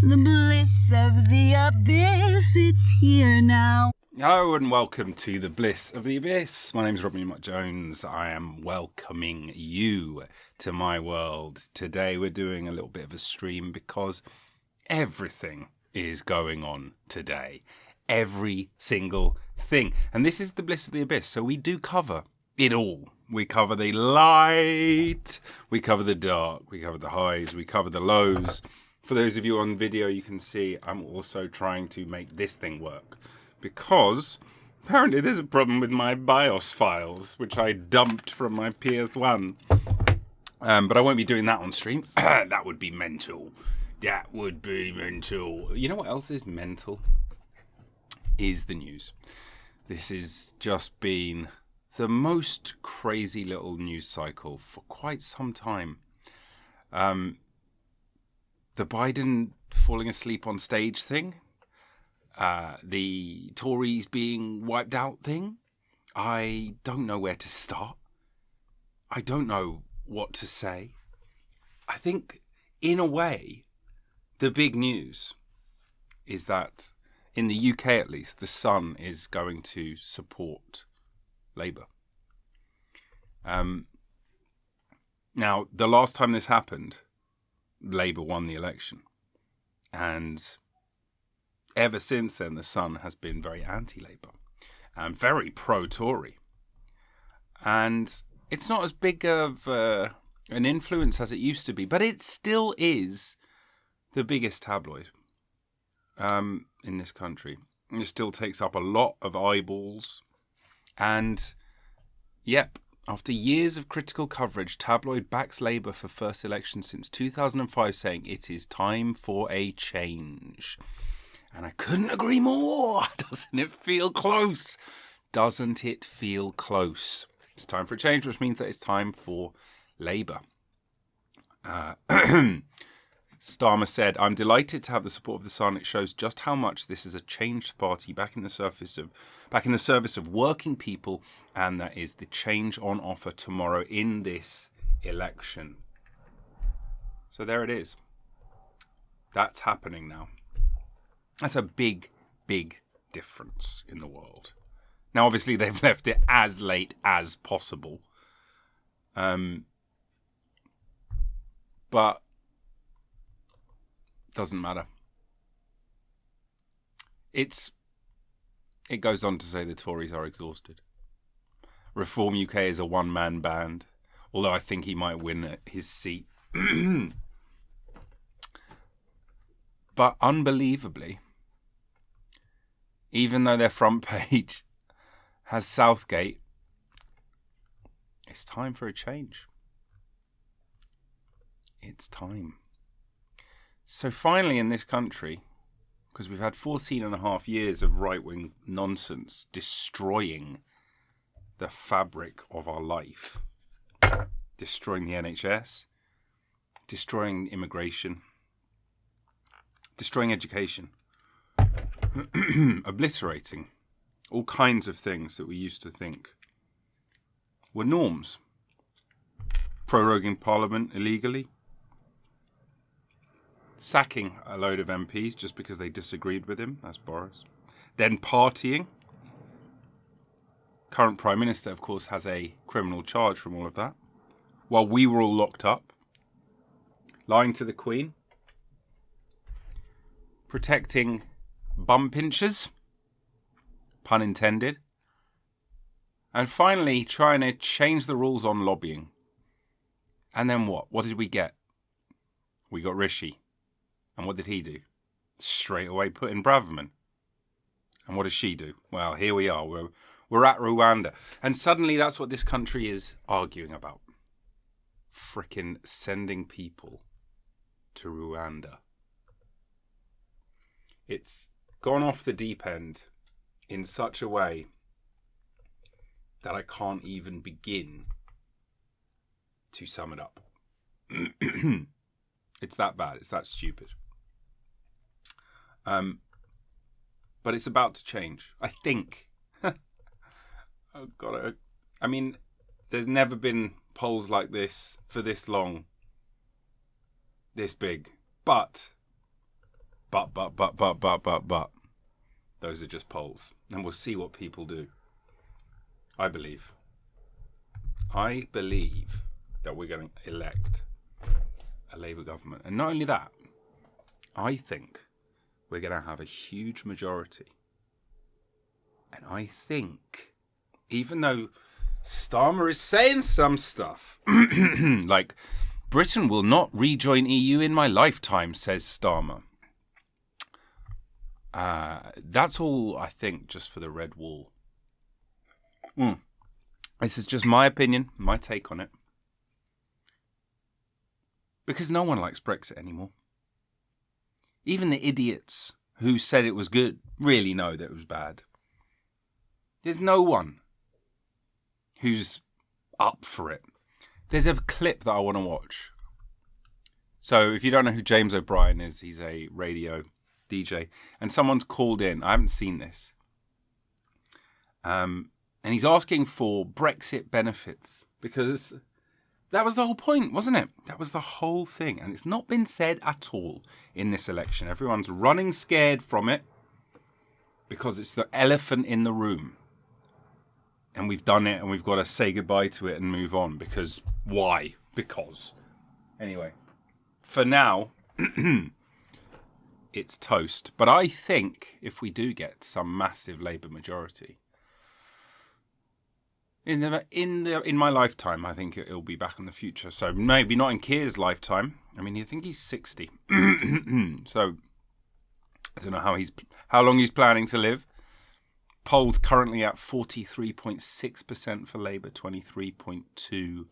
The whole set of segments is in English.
The bliss of the abyss, it's here now. Hello and welcome to the Bliss of the Abyss. My name is Robin Neumark Jones. I am welcoming you to my world. Today we're doing a little bit of a stream because everything is going on today. Every single thing. And this is the Bliss of the Abyss, so we do cover it all. We cover the light, we cover the dark, we cover the highs, we cover the lows. For those of you on video, you can see I'm also trying to make this thing work because apparently there's a problem with my BIOS files, which I dumped from my PS1. But I won't be doing that on stream. That would be mental. That would be mental. You know what else is mental? Is the news. This has just been the most crazy little news cycle for quite some time. The Biden falling asleep on stage thing, the Tories being wiped out thing. I don't know where to start. I don't know what to say. I think, in a way, the big news is that, in the UK at least, the Sun is going to support Labour. Now, the last time this happened, Labour won the election. And ever since then, the Sun has been very anti-Labour and very pro-Tory. And it's not as big of an influence as it used to be, but it still is the biggest tabloid in this country. It still takes up a lot of eyeballs. And, yep, after years of critical coverage, tabloid backs Labour for first election since 2005, saying it is time for a change. And I couldn't agree more. Doesn't it feel close? Doesn't it feel close? It's time for a change, which means that it's time for Labour. Starmer said, "I'm delighted to have the support of the Sun. It shows just how much this is a changed party back in the service of working people, and that is the change on offer tomorrow in this election." So there it is. That's happening now. That's a big, big difference in the world. Now, obviously, they've left it as late as possible. But doesn't matter. It goes on to say the Tories are exhausted. Reform UK is a one-man band, although I think he might win his seat. But unbelievably, even though their front page has Southgate, it's time for a change. It's time. So finally in this country, because we've had 14 and a half years of right-wing nonsense destroying the fabric of our life, destroying the NHS, destroying immigration, destroying education, obliterating all kinds of things that we used to think were norms. Proroguing Parliament illegally, sacking a load of MPs just because they disagreed with him, that's Boris. Then partying. Current Prime Minister, of course, has a criminal charge from all of that. While we were all locked up. Lying to the Queen. Protecting bum pinchers. Pun intended. And finally, trying to change the rules on lobbying. And then what? What did we get? We got Rishi. And what did he do? Straight away put in Braverman. And what does she do? Well, here we are. We're at Rwanda. And suddenly that's what this country is arguing about. Frickin' sending people to Rwanda. It's gone off the deep end in such a way that I can't even begin to sum it up. It's that bad. It's that stupid. But it's about to change. I think. Oh God. I mean, there's never been polls like this for this long. This big. But But. Those are just polls. And we'll see what people do. I believe that we're going to elect a Labour government. And not only that, I think we're going to have a huge majority. And I think, even though Starmer is saying some stuff, like, Britain will not rejoin EU in my lifetime, says Starmer. That's all, I think, just for the red wall. This is just my opinion, my take on it. Because no one likes Brexit anymore. Even the idiots who said it was good really know that it was bad. There's no one who's up for it. There's a clip that I want to watch. So if you don't know who James O'Brien is, he's a radio DJ. And someone's called in. I haven't seen this. And he's asking for Brexit benefits. Because that was the whole point, wasn't it? That was the whole thing. And it's not been said at all in this election. Everyone's running scared from it. Because it's the elephant in the room. And we've done it and we've got to say goodbye to it and move on. Because why? Because. Anyway. For now, it's toast. But I think if we do get some massive Labour majority, in my lifetime, I think it'll be back in the future. So maybe not in Keir's lifetime. I mean, I think he's 60. So I don't know how long he's planning to live. Polls currently at 43.6% for Labour, 23.2%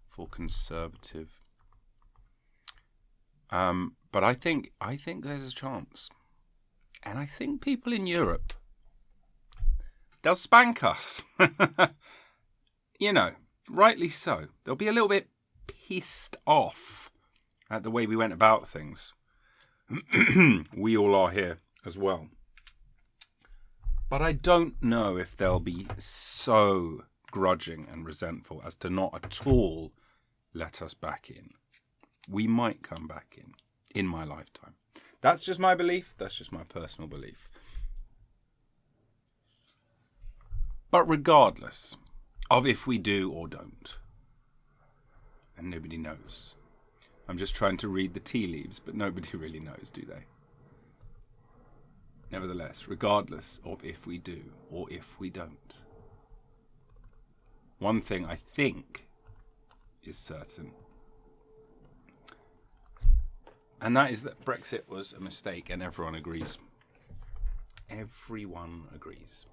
for Conservative. But I think there's a chance. And I think people in Europe, they'll spank us. You know, rightly so. They'll be a little bit pissed off at the way we went about things. We all are here as well. But I don't know if they'll be so grudging and resentful as to not at all let us back in. We might come back in my lifetime. That's just my belief. That's just my personal belief. But regardless of if we do or don't, and nobody knows. I'm just trying to read the tea leaves, but nobody really knows, do they? Nevertheless, regardless of if we do or if we don't, one thing I think is certain, and that is that Brexit was a mistake, and everyone agrees. Everyone agrees.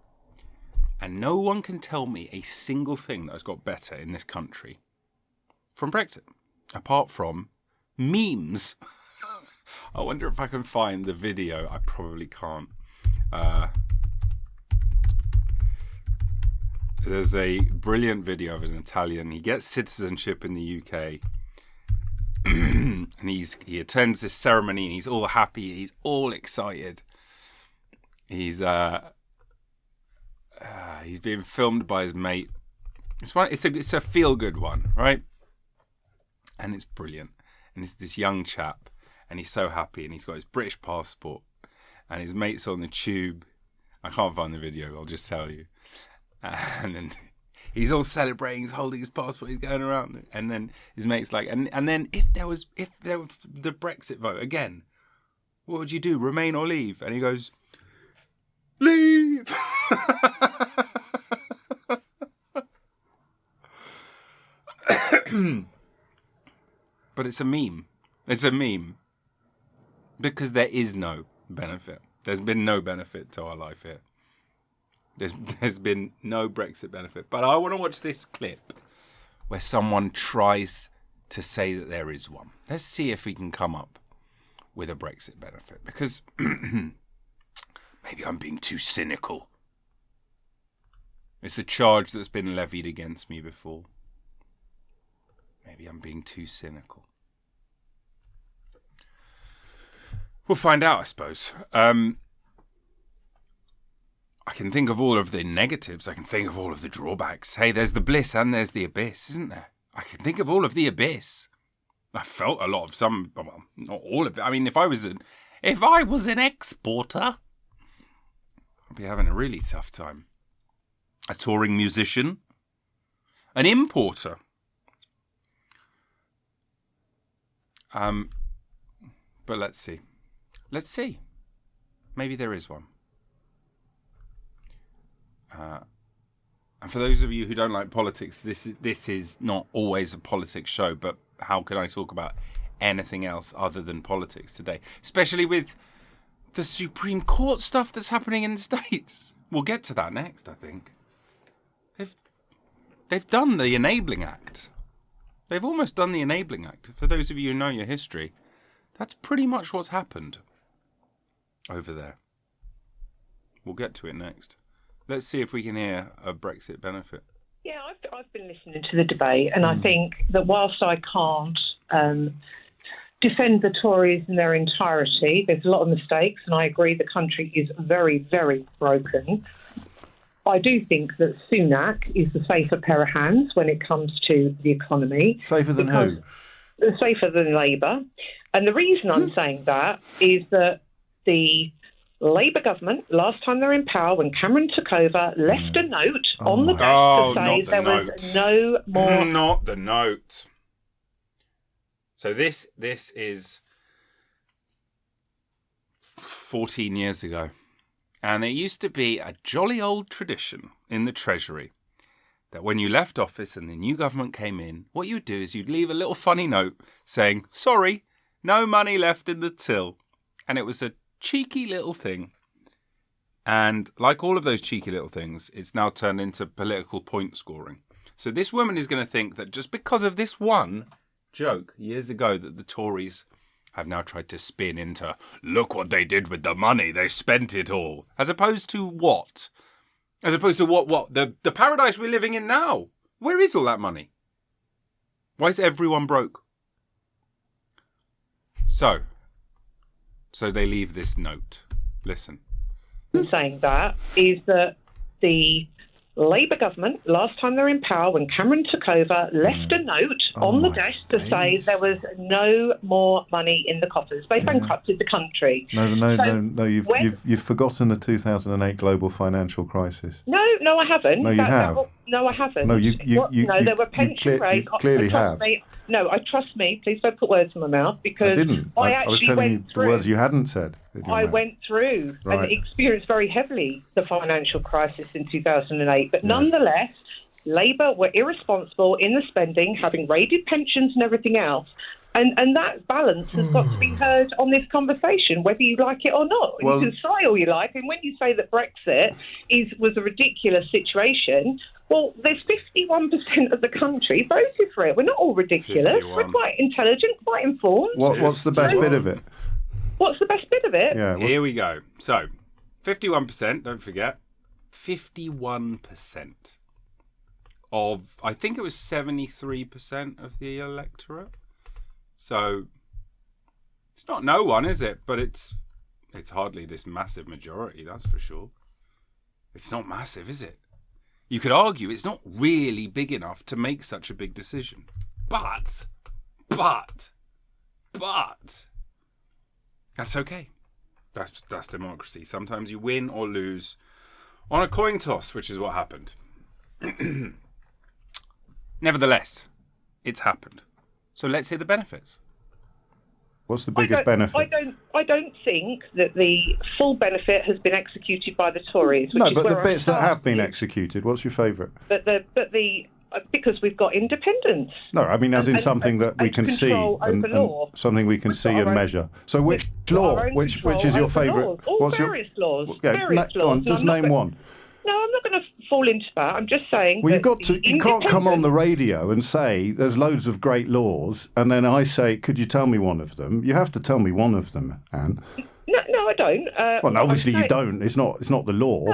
And no one can tell me a single thing that has got better in this country from Brexit, apart from memes. I wonder if I can find the video. I probably can't. There's a brilliant video of an Italian. He gets citizenship in the UK. And he attends this ceremony and he's all happy. He's all excited. He's being filmed by his mate. It's a feel-good one, right? And it's brilliant. And it's this young chap. And he's so happy, and he's got his British passport, and his mate's on the tube. I can't find the video, I'll just tell you. And then he's all celebrating, he's holding his passport, he's going around, and then his mate's like, and then if there was the Brexit vote again, what would you do? Remain or leave? And he goes, leave. But it's a meme. It's a meme. Because there is no benefit. There's been no benefit to our life here. There's been no Brexit benefit. But I want to watch this clip where someone tries to say that there is one. Let's see if we can come up with a Brexit benefit. Because maybe I'm being too cynical. It's a charge that's been levied against me before. Maybe I'm being too cynical. We'll find out, I suppose. I can think of all of the negatives. I can think of all of the drawbacks. Hey, there's the bliss and there's the abyss, isn't there? I can think of all of the abyss. I felt a lot of some, well, not all of it. I mean, if I was If I was an exporter, I'd be having a really tough time. A touring musician, an importer. But let's see. Let's see. Maybe there is one. And for those of you who don't like politics, this is not always a politics show, but how can I talk about anything else other than politics today? Especially with the Supreme Court stuff that's happening in the States. We'll get to that next, I think. They've done the Enabling Act. They've almost done the Enabling Act. For those of you who know your history, that's pretty much what's happened over there. We'll get to it next. Let's see if we can hear a Brexit benefit. Yeah, I've been listening to the debate, and I think that whilst I can't defend the Tories in their entirety, there's a lot of mistakes, and I agree the country is very, very broken. I do think that Sunak is the safer pair of hands when it comes to the economy. Safer than who? Safer than Labour. And the reason I'm saying that is that the Labour government, last time they were in power, when Cameron took over, left a note on the desk to say there was no more... Not the note. So this is 14 years ago. And there used to be a jolly old tradition in the Treasury that when you left office and the new government came in, what you'd do is you'd leave a little funny note saying, sorry, no money left in the till. And it was a cheeky little thing. And like all of those cheeky little things, it's now turned into political point scoring. So this woman is going to think that just because of this one joke years ago that the Tories have now tried to spin into, look what they did with the money, they spent it all. As opposed to what? As opposed to what? The paradise we're living in now. Where is all that money? Why is everyone broke? So they leave this note. Listen. Saying that is that the Labour government, last time they were in power, when Cameron took over, left a note on the desk to say there was no more money in the coffers. They bankrupted the country. No. You've forgotten the 2008 global financial crisis. No, I haven't. No, you have. No, I haven't. No, there were pension rates. You clearly have. Trust me. Please don't put words in my mouth because I didn't. I was telling you the words you hadn't said. I went through and experienced very heavily the financial crisis in 2008. But nonetheless, Labour were irresponsible in the spending, having raided pensions and everything else. And that balance has got to be heard on this conversation, whether you like it or not. Well, you can say all you like. And when you say that Brexit was a ridiculous situation, well, there's 51% of the country voted for it. We're not all ridiculous. 51. We're quite intelligent, quite informed. What's the best bit of it? What's the best bit of it? Yeah, here we go. So, 51%, don't forget. 51% of, I think it was 73% of the electorate. So, it's not no one, is it? But it's hardly this massive majority, that's for sure. It's not massive, is it? You could argue it's not really big enough to make such a big decision. But, that's okay. That's democracy. Sometimes you win or lose on a coin toss, which is what happened. Nevertheless, it's happened. So let's hear the benefits. What's the biggest benefit? I don't think that the full benefit has been executed by the Tories. No, but the bits that have been executed, what's your favourite? Because we've got independence. No, I mean as in something that we can see and something we can see and measure. So which law, which is your favourite? Various laws. Just name one. No, I'm not going to fall into that. I'm just saying. Well, you can't come on the radio and say there's loads of great laws, and then I say, could you tell me one of them? You have to tell me one of them, Anne. No, I don't. Well, obviously you don't. It's not the law.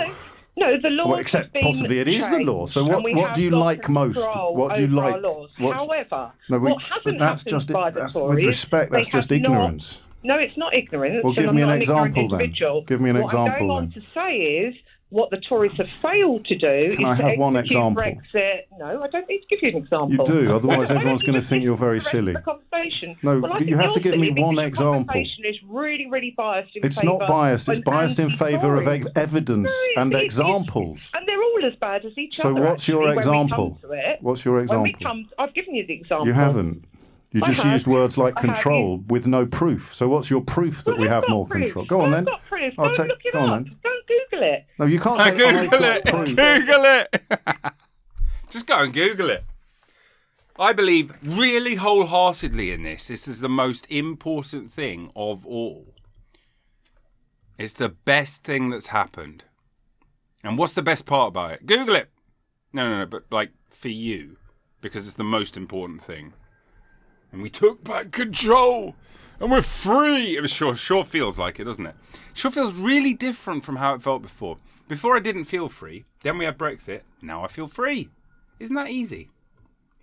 No, the law. Well, except possibly it is the law. So what do you like most? What do you like? However, what hasn't happened by the Tories? With respect, that's just ignorance. No, it's not ignorance. Well, give me an example then. Give me an example then. What I'm going on to say is, what the Tories have failed to do Can I is to have one execute example? Brexit. No, I don't need to give you an example. You do, otherwise I don't everyone's going to need think you're very the rest silly. of the conversation. No, Well, I you think have to you're give me silly one because your example. conversation is really, really biased in It's favour not biased. It's of biased in favour of anti-Tories. evidence No, and it's examples. and they're all as bad as each So other. what's your actually, example? When we come to it. What's your example? I've given you the example. You haven't. You I just have. used words like I have. control with no proof. So what's your proof that Well, we I've have got more proof. control? Go on then. I've got proof. I'll Go take- look it go on up. then. Don't Google it. No, you can't say I've Google got it. proof. Google it. Just go and Google it. I believe really wholeheartedly in this. This is the most important thing of all. It's the best thing that's happened. And what's the best part about it? Google it. No, but like for you, because it's the most important thing. And we took back control, and we're free. It was sure feels like it, doesn't it? Sure feels really different from how it felt before. Before I didn't feel free. Then we had Brexit. Now I feel free. Isn't that easy?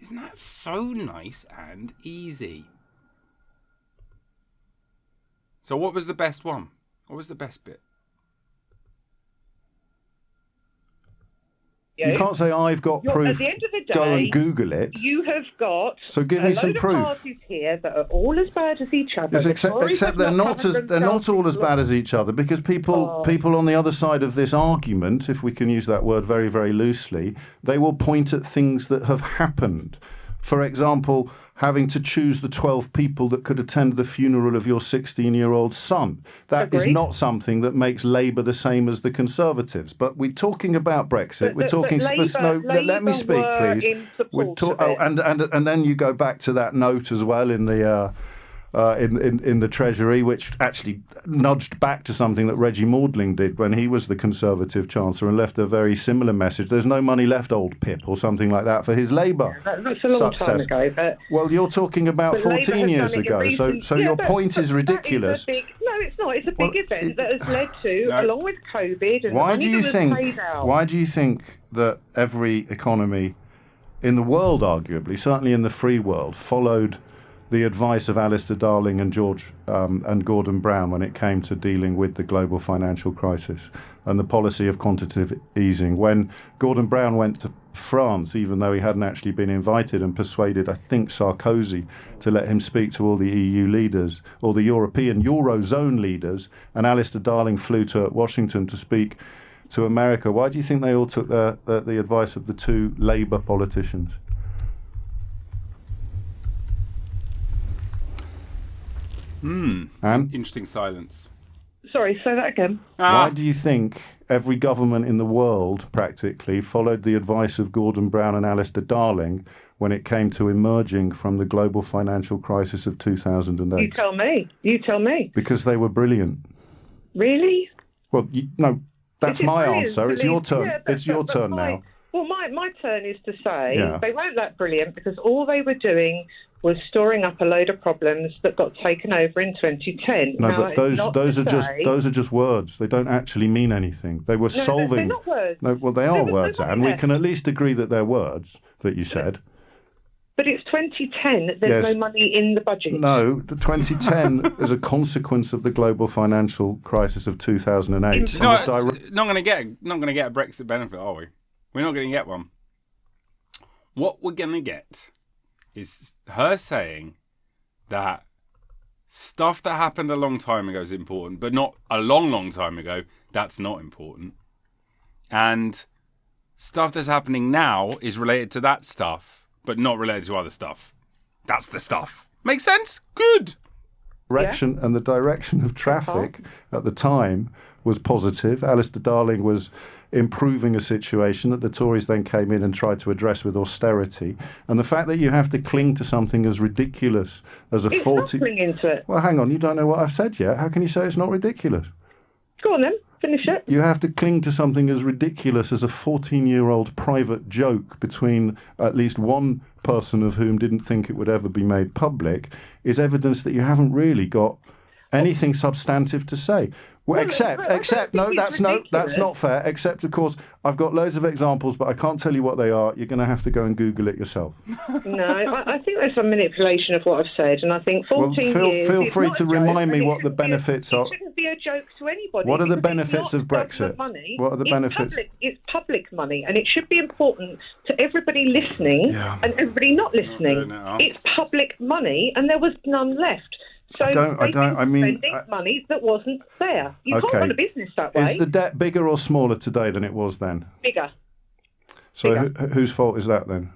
Isn't that so nice and easy? So what was the best one? What was the best bit? You can't say I've got At proof. the end of the day, Go and Google it. You have got So give me some load proof. of parties here that are all as bad as each other. Yes, The except Tories have they're not covered they're not all as themselves bad as each other, because people on the other side of this argument, if we can use that word very, very loosely, they will point at things that have happened. For example, having to choose the 12 people that could attend the funeral of your 16-year-old son. That is Agreed. not something that makes Labour the same as the Conservatives. But we're talking about Brexit. We're talking... let me speak, please. And then you go back to that note as well in the... in the Treasury, which actually nudged back to something that Reggie Maudling did when he was the Conservative Chancellor and left a very similar message. There's no money left, old Pip, or something like that for his Labour That's a long success. time ago. But Well, you're talking about But Labour 14 has years done it in ago, recent- so Yeah, your but- point but is that ridiculous. No, it's not. It's a big event that has led to, No. along with COVID, and Why the do money you that think? was paid out. Why do you think that every economy in the world, arguably, certainly in the free world, followed the advice of Alistair Darling and and Gordon Brown when it came to dealing with the global financial crisis and the policy of quantitative easing? When Gordon Brown went to France, even though he hadn't actually been invited, and persuaded, I think, Sarkozy to let him speak to all the EU leaders or the European Eurozone leaders, and Alistair Darling flew to Washington to speak to America. Why do you think they all took the advice of the two Labour politicians? And Interesting silence. Sorry, say that again. why do you think every government in the world practically followed the advice of Gordon Brown and Alistair Darling when it came to emerging from the global financial crisis of 2008? You tell me. You tell me. Because they were brilliant. Really? Well, no, that's Is it my brilliant answer. to It's your leave- turn. Yeah, but- It's your but turn my- now. Well, my turn is to say Yeah. they weren't that brilliant because all they were doing was storing up a load of problems that got taken over in 2010. No, Now, but it's those not those to are just say- those are just words. They don't actually mean anything. They were No, solving. they're not words. No, well, they are There was no words, money and we left. can at least agree that they're words that you said. But it's 2010. There's Yes. no money in the budget. No, the 2010 is a consequence of the global financial crisis of 2008. No, And the direct- not going to get a Brexit benefit, are we? We're not going to get one. What we're going to get is her saying that stuff that happened a long time ago is important, but not a long, long time ago, that's not important. And stuff that's happening now is related to that stuff, but not related to other stuff. That's the stuff. Makes sense? Good. direction and the direction of traffic at the time was positive. Alistair Darling was improving a situation that the Tories then came in and tried to address with austerity. And the fact that you have to cling to something as ridiculous as a It's 40... not clinging to it. Well, hang on, you don't know what I've said yet. How can you say it's not ridiculous? Go on then, finish it. You have to cling to something as ridiculous as a 14-year-old private joke between at least one person of whom didn't think it would ever be made public is evidence that you haven't really got anything substantive to say. Well, except, that's not fair. Except, of course, I've got loads of examples, but I can't tell you what they are. You're going to have to go and Google it yourself. No, I think there's some manipulation of what I've said, and I think 14 years... Feel free to remind me what the benefits are. It shouldn't be a joke to anybody. What are the benefits of Brexit? What are the benefits? It's public money, and it should be important to everybody listening and everybody not listening. It's public money, and there was none left. So spending money that wasn't there. You can't run a business that way. Is the debt bigger or smaller today than it was then? Bigger. So whose fault is that then?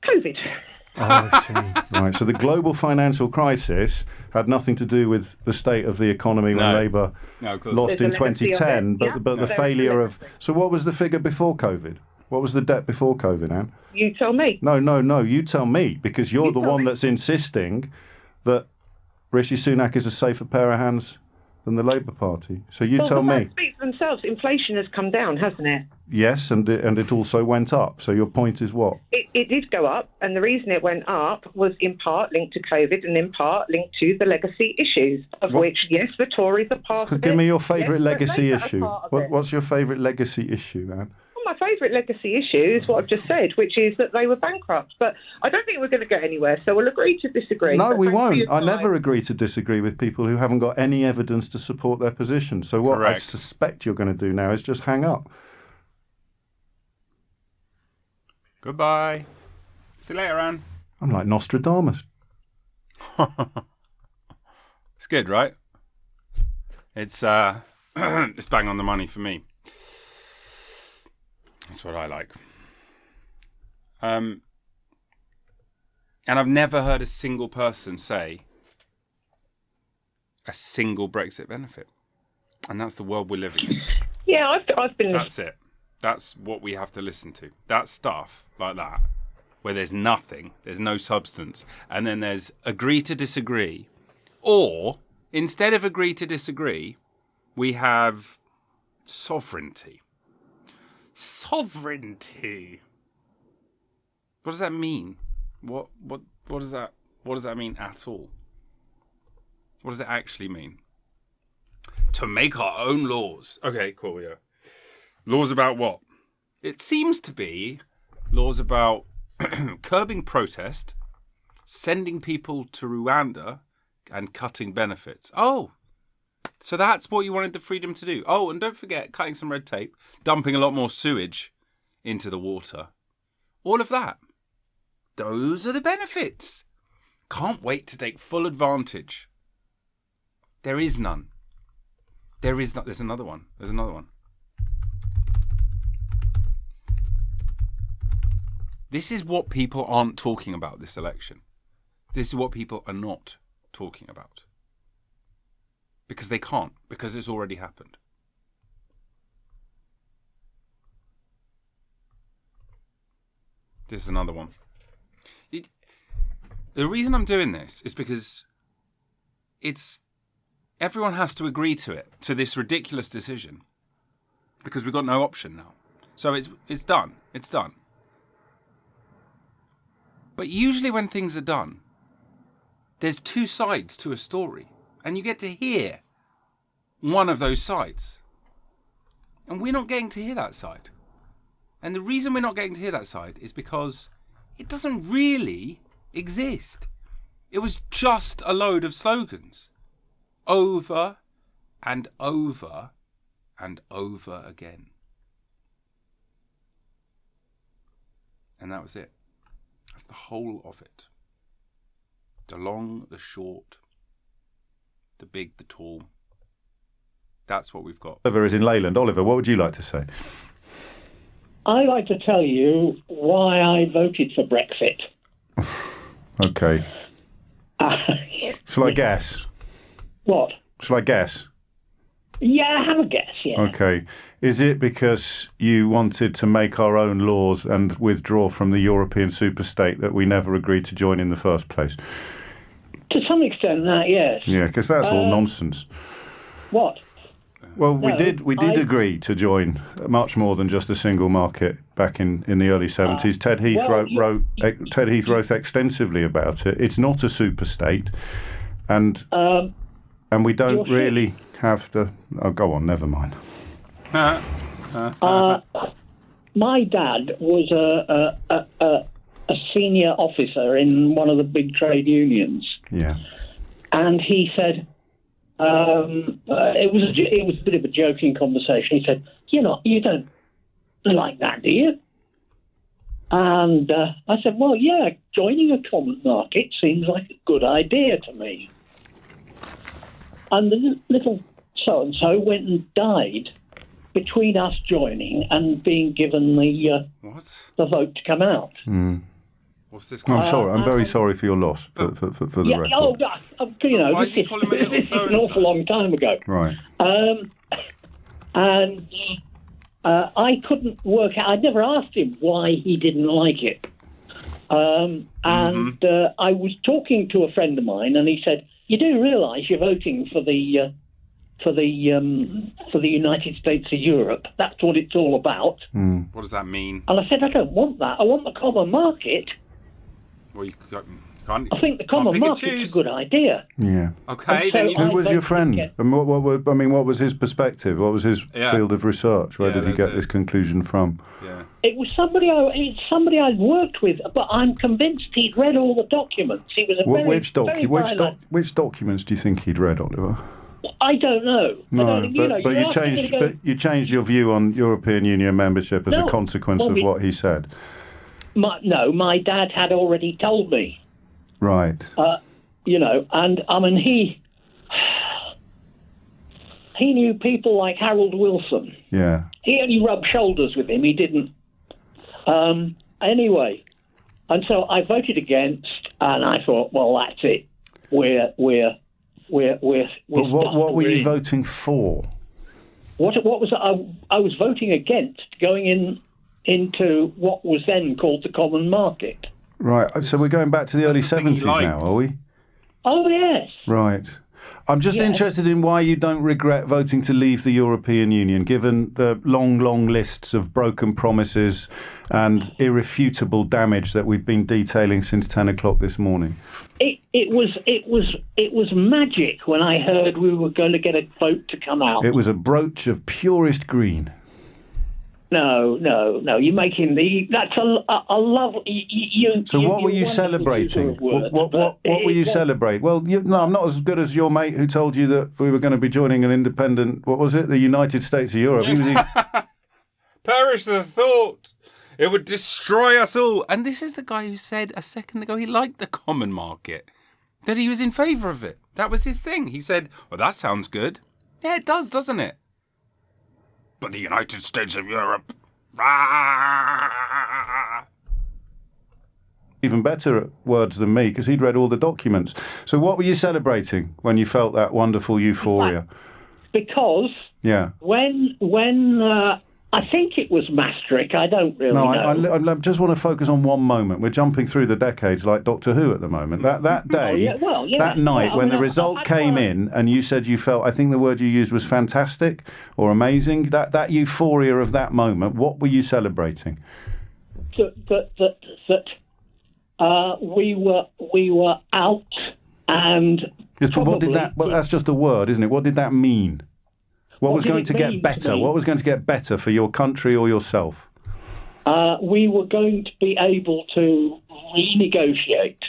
COVID. Oh, I see. Right. So the global financial crisis had nothing to do with the state of the economy when Labour lost in 2010, but the failure of... So what was the figure before COVID? What was the debt before COVID, Anne? You tell me. No. You tell me, because you're the one that's insisting that Rishi Sunak is a safer pair of hands than the Labour Party. So you tell me. Speak for themselves. Inflation has come down, hasn't it? Yes, and it also went up. So your point is what? It did go up, and the reason it went up was in part linked to COVID and in part linked to the legacy issues, which, yes, the Tories are part of it. Give me your favourite legacy issue. What's your favourite legacy issue, Anne? My favourite legacy issue is what I've just said, which is that they were bankrupt. But I don't think we're going to get anywhere, so we'll agree to disagree. No, we won't. I never agree to disagree with people who haven't got any evidence to support their position. So what I suspect you're going to do now is just hang up. Goodbye. See you later, Anne. I'm like Nostradamus. It's good, right? It's it's bang on the money for me. That's what I like. And I've never heard a single person say a single Brexit benefit. And that's the world we're living in. Yeah, I've been... That's it. That's what we have to listen to. That stuff like that, where there's nothing, there's no substance, and then there's agree to disagree. Or, instead of agree to disagree, we have sovereignty. Sovereignty. What does that mean? What does that mean at all? What does it actually mean? To make our own laws. Okay, cool, yeah. Laws about what? It seems to be laws about curbing protest, sending people to Rwanda, and cutting benefits. Oh, so that's what you wanted the freedom to do. Oh, and don't forget, cutting some red tape, dumping a lot more sewage into the water. All of that. Those are the benefits. Can't wait to take full advantage. There is none. There is not. There's another one. This is what people aren't talking about this election. This is what people are not talking about. Because they can't, because it's already happened. This is another one. The reason I'm doing this is because everyone has to agree to it, to this ridiculous decision, because we've got no option now. So it's done. It's done. But usually when things are done, there's two sides to a story. And you get to hear one of those sides. And we're not getting to hear that side. And the reason we're not getting to hear that side is because it doesn't really exist. It was just a load of slogans. Over and over and over again. And that was it. That's the whole of it. The long, the short, the big, the tall. That's what we've got. Oliver is in Leyland. Oliver, what would you like to say? I'd like to tell you why I voted for Brexit. Okay. Shall I guess? What? Shall I guess? Yeah, have a guess, yeah. Okay. Is it because you wanted to make our own laws and withdraw from the European superstate that we never agreed to join in the first place? To some extent, that, yes. Yeah, because that's all nonsense. What? Well, we did agree to join much more than just a single market back in the early 70s. Ted Heath wrote extensively about it. It's not a superstate, and and we don't really have to... Oh, go on, never mind. My dad was a senior officer in one of the big trade unions. Yeah. And he said, it was a bit of a joking conversation. He said, you don't like that, do you? And I said, well, yeah, joining a common market seems like a good idea to me. And the little so-and-so went and died between us joining and being given the vote to come out. What's this? I'm sorry. I'm very sorry for your loss, for the record. Why is he calling me a little this is an awful long time ago. Right. And I couldn't work out. I'd never asked him why he didn't like it. I was talking to a friend of mine, and he said, "You do realise you're voting for the United States of Europe. That's what it's all about." What does that mean? And I said, "I don't want that. I want the common market." Well, you can't. I think the common market's a good idea. Yeah. Okay. So Then Who was your friend? And what was his perspective? What was his field of research? Where did he get this conclusion from? Yeah. It was somebody I'd worked with, but I'm convinced he'd read all the documents. He was which documents do you think he'd read, Oliver? I don't know. No, you changed your view on European Union membership as a consequence of what he said. My dad had already told me. Right. And I mean he knew people like Harold Wilson. Yeah. He only rubbed shoulders with him. He didn't. Anyway, and so I voted against, and I thought, well, that's it. We're But what were you voting for? What was I was voting against going into what was then called the common market. Right. So we're going back to the early 70s now, are we? Oh yes. Right. I'm just interested in why you don't regret voting to leave the European Union, given the long lists of broken promises and irrefutable damage that we've been detailing since 10 o'clock this morning. It was magic when I heard we were going to get a vote to come out. It was a brooch of purest green. No. You're making that's a love. So what were you celebrating? What were you celebrating? Well, I'm not as good as your mate who told you that we were going to be joining an independent. What was it? The United States of Europe. Perish the thought. It would destroy us all. And this is the guy who said a second ago he liked the common market, that he was in favour of it. That was his thing. He said, well, that sounds good. Yeah, it does, doesn't it? But the United States of Europe. Even better at words than me, because he'd read all the documents. So what were you celebrating when you felt that wonderful euphoria? Because when I think it was Maastricht, I don't really know. I just want to focus on one moment. We're jumping through the decades like Doctor Who at the moment. That day, that night, when the result came in and you said you felt, I think the word you used was fantastic or amazing, that euphoria of that moment, what were you celebrating? That we were out and... Yes, but what did that... Well, that's just a word, isn't it? What did that mean? What was going to get better? What was going to get better for your country or yourself? We were going to be able to renegotiate.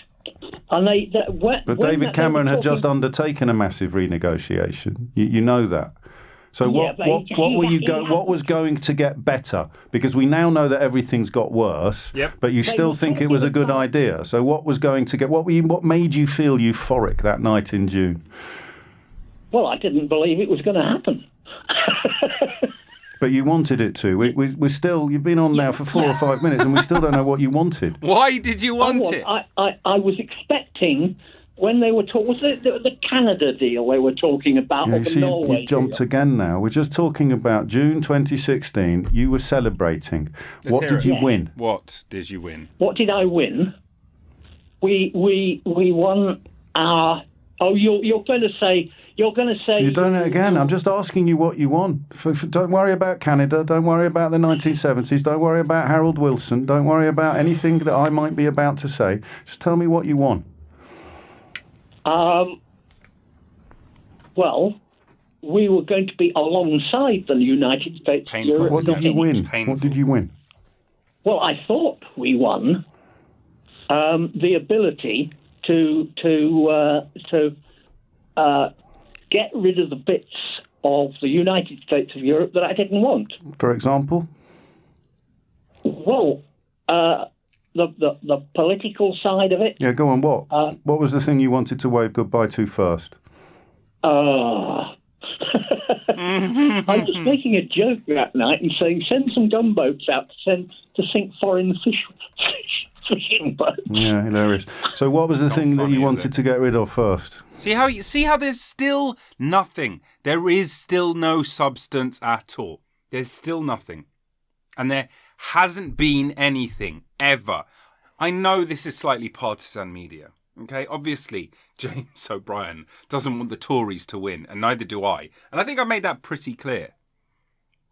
But David Cameron had just undertaken a massive renegotiation. You know that. So what was going to get better? Because we now know that everything's got worse. Yep. But you still think it was a good idea. So what was going to get? What made you feel euphoric that night in June? Well, I didn't believe it was going to happen. But you wanted it to. We're still. You've been on now for 4 or 5 minutes, and we still don't know what you wanted. Why did you want it? I was expecting when they were talking. Was it the Canada deal they were talking about? Yeah, or the Norway you jumped deal? Again now. We're just talking about June 2016. You were celebrating. What did you win? What did you win? What did I win? We won our. Oh, you're going to say. You're going to say... You're doing it again. I'm just asking you what you want. Don't worry about Canada. Don't worry about the 1970s. Don't worry about Harold Wilson. Don't worry about anything that I might be about to say. Just tell me what you want. well, we were going to be alongside the United States. Painful. Europe, What did you win? Painful. What did you win? Well, I thought we won the ability to get rid of the bits of the United States of Europe that I didn't want. For example? Well, the political side of it. Yeah, go on. What was the thing you wanted to wave goodbye to first? I was making a joke that night and saying, send some gunboats out to sink foreign fishing boats. Yeah, hilarious. So what was the thing that you wanted to get rid of first? See how there's still nothing. There is still no substance at all. There's still nothing. And there hasn't been anything ever. I know this is slightly partisan media. Okay, obviously, James O'Brien doesn't want the Tories to win, and neither do I. And I think I made that pretty clear.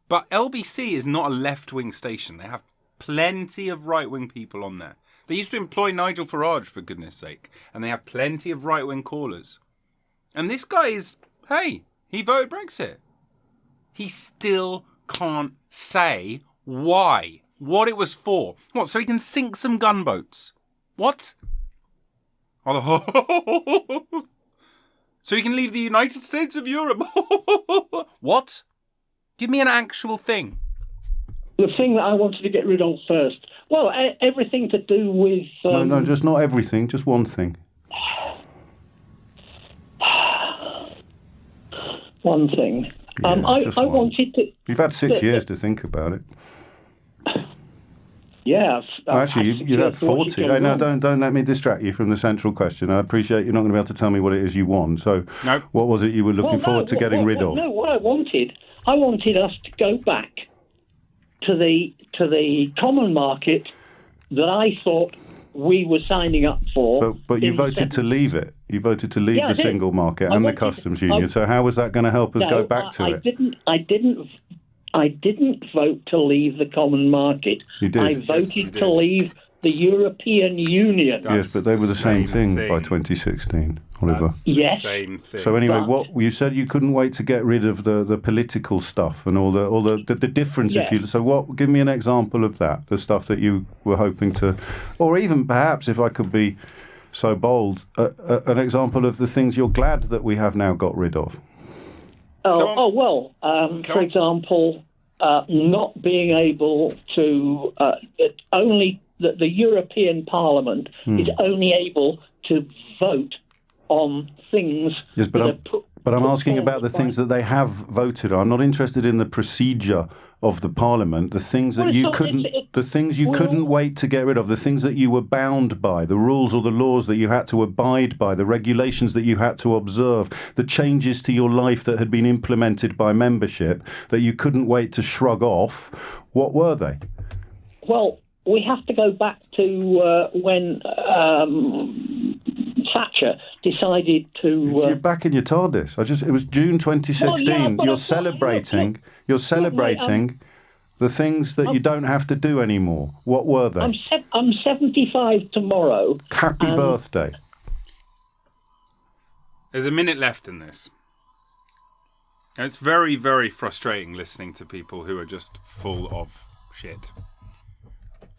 But LBC is not a left-wing station. They have plenty of right-wing people on there. They used to employ Nigel Farage, for goodness sake. And they have plenty of right-wing callers. And this guy is, hey, he voted Brexit. He still can't say why. What it was for. What, so he can sink some gunboats? What? Oh, so he can leave the United States of Europe? What? Give me an actual thing. The thing that I wanted to get rid of first. Well, everything to do with... No, just not everything, just one thing. One thing. Yeah, I wanted to... You've had 6 years to think about it. Yeah. Actually, you had 40. Hey, no, don't let me distract you from the central question. I appreciate you're not going to be able to tell me what it is you want. So, nope. What was it you were looking forward to getting rid of? No, what I wanted us to go back to the common market that I thought we were signing up for. But you voted to leave it. You voted to leave the single market and the customs union. So how was that going to help us go back to it? I didn't vote to leave the common market. You did. I voted to leave the European Union. Yes, but they were the same thing by 2016, Oliver. Yes. Same thing. So anyway, what you said you couldn't wait to get rid of the political stuff and all the difference. Yeah. If you so, give me an example of that, the stuff that you were hoping to, or even perhaps if I could be so bold, an example of the things you're glad that we have now got rid of. For example, not being able to only that the European Parliament is only able to vote on things. Yes, but I'm asking about the things that they have voted on. I'm not interested in the procedure of the Parliament, the things that couldn't wait to get rid of, the things that you were bound by, the rules or the laws that you had to abide by, the regulations that you had to observe, the changes to your life that had been implemented by membership that you couldn't wait to shrug off. What were they? Well, we have to go back to when Thatcher decided to... You're back in your TARDIS. It was June 2016. Well, yeah, You're celebrating the things that you don't have to do anymore. What were they? I'm 75 tomorrow. Happy birthday. There's a minute left in this. And it's very, very frustrating listening to people who are just full of shit.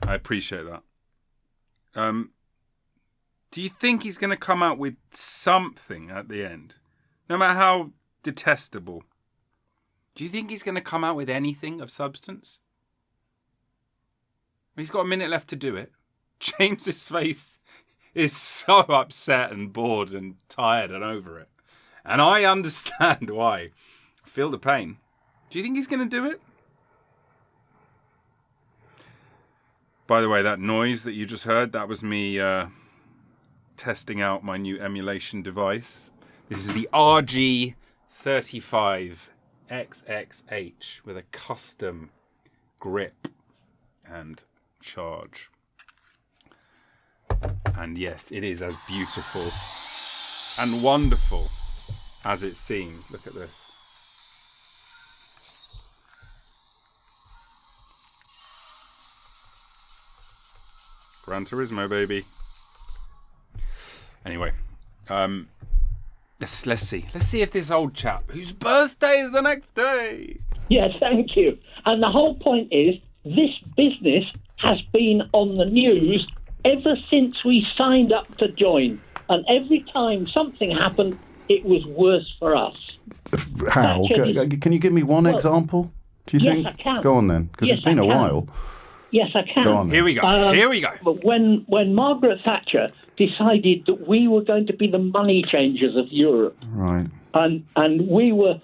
I appreciate that. Do you think he's going to come out with something at the end? No matter how detestable. Do you think he's going to come out with anything of substance? He's got a minute left to do it. James's face is so upset and bored and tired and over it. And I understand why. I feel the pain. Do you think he's going to do it? By the way, that noise that you just heard, that was me testing out my new emulation device. This is the RG35XXH with a custom grip and charge. And yes, it is as beautiful and wonderful as it seems. Look at this. Gran Turismo, baby. Anyway, Let's see. Let's see if this old chap, whose birthday is the next day. Yes, thank you. And the whole point is, this business has been on the news ever since we signed up to join. And every time something happened, it was worse for us. How? Can you give me one example? Do you think? Yes, I can. Go on then, because it's been a while. Yes, I can. Go on. Here we go. Here we go. But when Margaret Thatcher decided that we were going to be the money changers of Europe, Right. and we were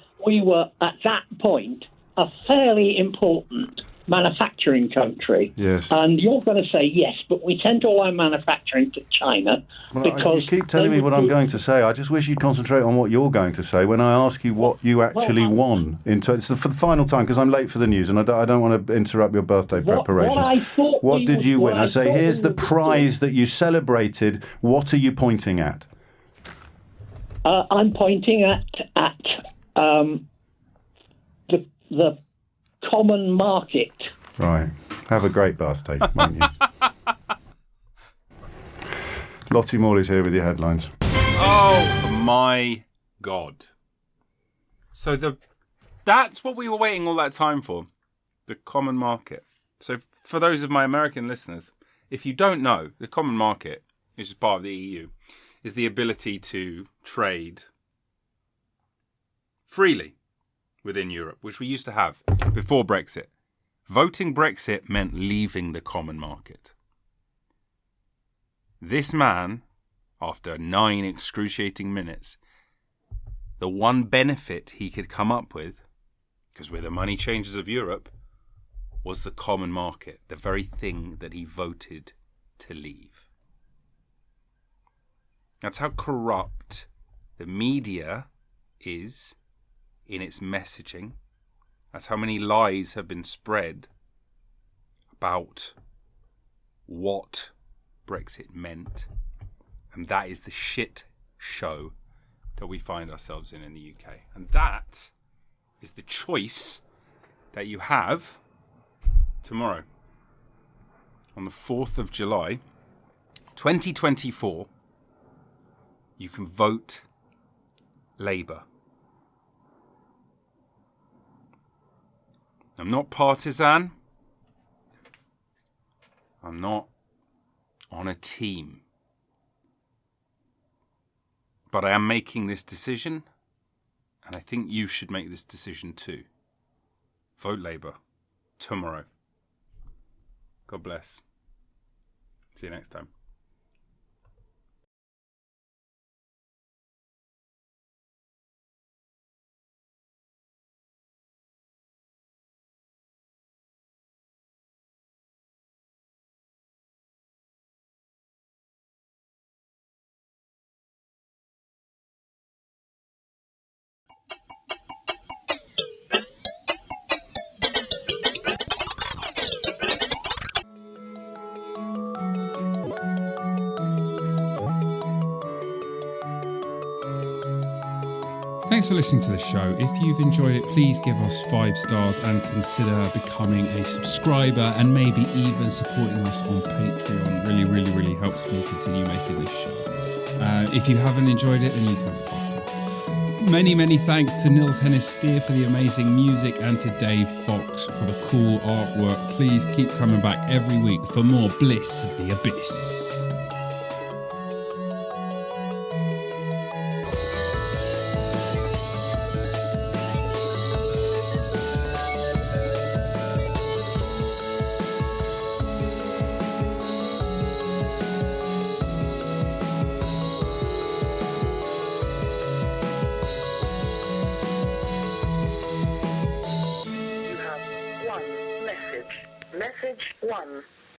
at that point a fairly important manufacturing country. Yes. And you're going to say yes, but we sent all our manufacturing to China because you keep telling me what I'm going to say. I just wish you'd concentrate on what you're going to say when I ask you what you actually won. It's for the final time, because I'm late for the news and I don't want to interrupt your birthday preparations. What did you win? I say, here's the prize that you celebrated. What are you pointing at? I'm pointing at the common market. Right. Have a great birthday, won't you? Lottie Morley's here with your headlines. Oh my God. So that's what we were waiting all that time for. The common market. So for those of my American listeners, if you don't know, the common market, which is part of the EU, is the ability to trade freely within Europe, which we used to have before Brexit. Voting Brexit meant leaving the common market. This man, after 9 excruciating minutes, the one benefit he could come up with, because we're the money changers of Europe, was the common market, the very thing that he voted to leave. That's how corrupt the media is in its messaging. That's how many lies have been spread about what Brexit meant. And that is the shit show that we find ourselves in the UK. And that is the choice that you have tomorrow, on the 4th of July, 2024. You can vote Labour. I'm not partisan. I'm not on a team. But I am making this decision, and I think you should make this decision too. Vote Labour tomorrow. God bless. See you next time. Thanks for listening to the show. If you've enjoyed it, please give us 5 stars and consider becoming a subscriber and maybe even supporting us on Patreon. Really helps me continue making this show. If you haven't enjoyed it, then you can fuck off. Many thanks to Nils Hennis-Steer for the amazing music and to Dave Fox for the cool artwork. Please keep coming back every week for more Bliss of the Abyss. Message 1.